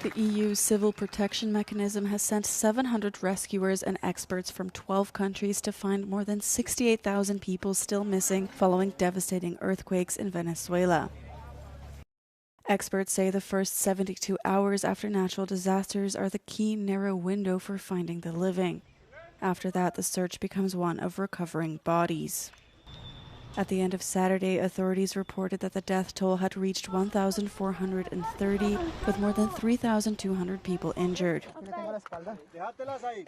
The EU Civil Protection Mechanism has sent 700 rescuers and experts from 12 countries to find more than 68,000 people still missing following devastating earthquakes in Venezuela. Experts say the first 72 hours after natural disasters are the key narrow window for finding the living. After that, the search becomes one of recovering bodies. At the end of Saturday, authorities reported that the death toll had reached 1,430, with more than 3,200 people injured.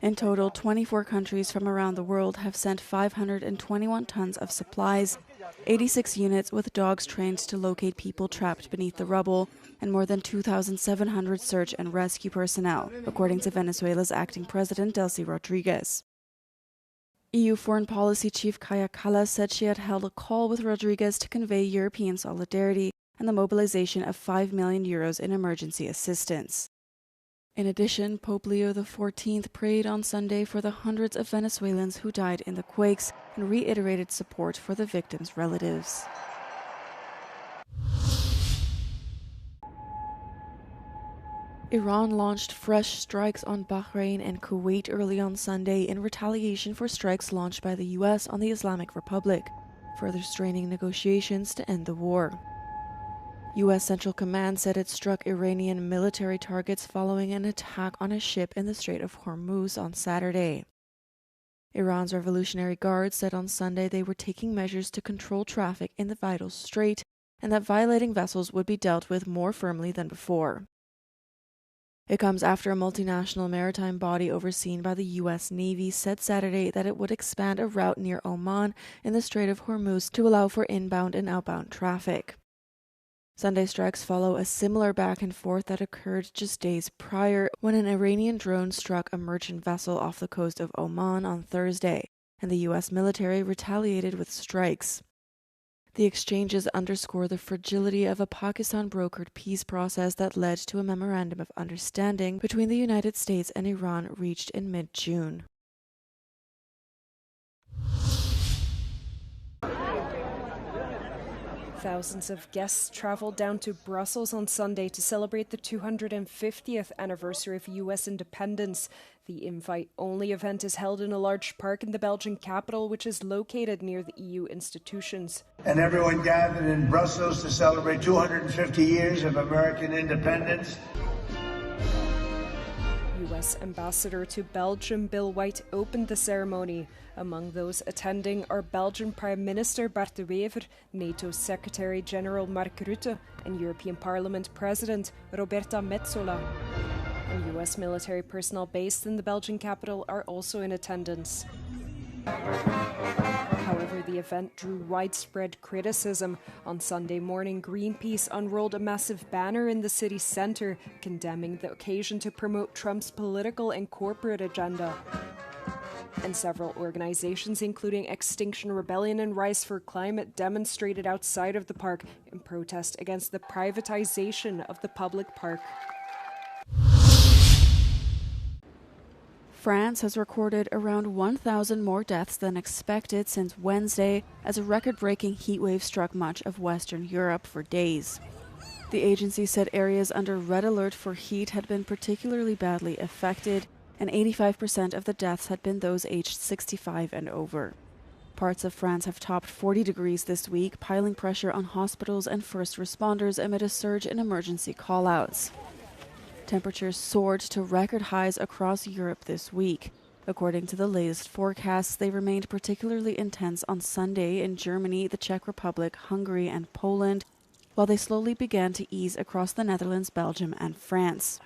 In total, 24 countries from around the world have sent 521 tons of supplies, 86 units with dogs trained to locate people trapped beneath the rubble, and more than 2,700 search and rescue personnel, according to Venezuela's acting president, Delcy Rodriguez. EU Foreign Policy Chief Kaja Kallas said she had held a call with Rodriguez to convey European solidarity and the mobilization of €5 million in emergency assistance. In addition, Pope Leo XIV prayed on Sunday for the hundreds of Venezuelans who died in the quakes and reiterated support for the victims' relatives. Iran launched fresh strikes on Bahrain and Kuwait early on Sunday in retaliation for strikes launched by the U.S. on the Islamic Republic, further straining negotiations to end the war. U.S. Central Command said it struck Iranian military targets following an attack on a ship in the Strait of Hormuz on Saturday. Iran's Revolutionary Guard said on Sunday they were taking measures to control traffic in the vital strait and that violating vessels would be dealt with more firmly than before. It comes after a multinational maritime body overseen by the U.S. Navy said Saturday that it would expand a route near Oman in the Strait of Hormuz to allow for inbound and outbound traffic. Sunday strikes follow a similar back and forth that occurred just days prior when an Iranian drone struck a merchant vessel off the coast of Oman on Thursday, and the U.S. military retaliated with strikes. The exchanges underscore the fragility of a Pakistan-brokered peace process that led to a memorandum of understanding between the United States and Iran reached in mid-June. Thousands of guests traveled down to Brussels on Sunday to celebrate the 250th anniversary of U.S. independence. The invite-only event is held in a large park in the Belgian capital, which is located near the EU institutions. And everyone gathered in Brussels to celebrate 250 years of American independence. U.S. Ambassador to Belgium Bill White opened the ceremony. Among those attending are Belgian Prime Minister Bart De Wever, NATO Secretary General Mark Rutte, and European Parliament President Roberta Metsola. And U.S. military personnel based in the Belgian capital are also in attendance. However, the event drew widespread criticism. On Sunday morning, Greenpeace unrolled a massive banner in the city centre, condemning the occasion to promote Trump's political and corporate agenda. And several organizations, including Extinction Rebellion and Rise for Climate, demonstrated outside of the park in protest against the privatization of the public park. France has recorded around 1,000 more deaths than expected since Wednesday as a record-breaking heatwave struck much of Western Europe for days. The agency said areas under red alert for heat had been particularly badly affected, and 85% of the deaths had been those aged 65 and over. Parts of France have topped 40 degrees this week, piling pressure on hospitals and first responders amid a surge in emergency call-outs. Temperatures soared to record highs across Europe this week. According to the latest forecasts, they remained particularly intense on Sunday in Germany, the Czech Republic, Hungary, and Poland, while they slowly began to ease across the Netherlands, Belgium, and France.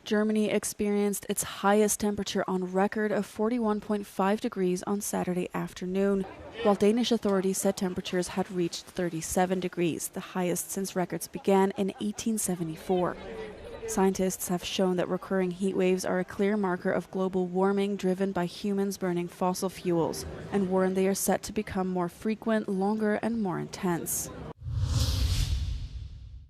Germany experienced its highest temperature on record of 41.5 degrees on Saturday afternoon, while Danish authorities said temperatures had reached 37 degrees, the highest since records began in 1874. Scientists have shown that recurring heat waves are a clear marker of global warming driven by humans burning fossil fuels, and warn they are set to become more frequent, longer, and more intense.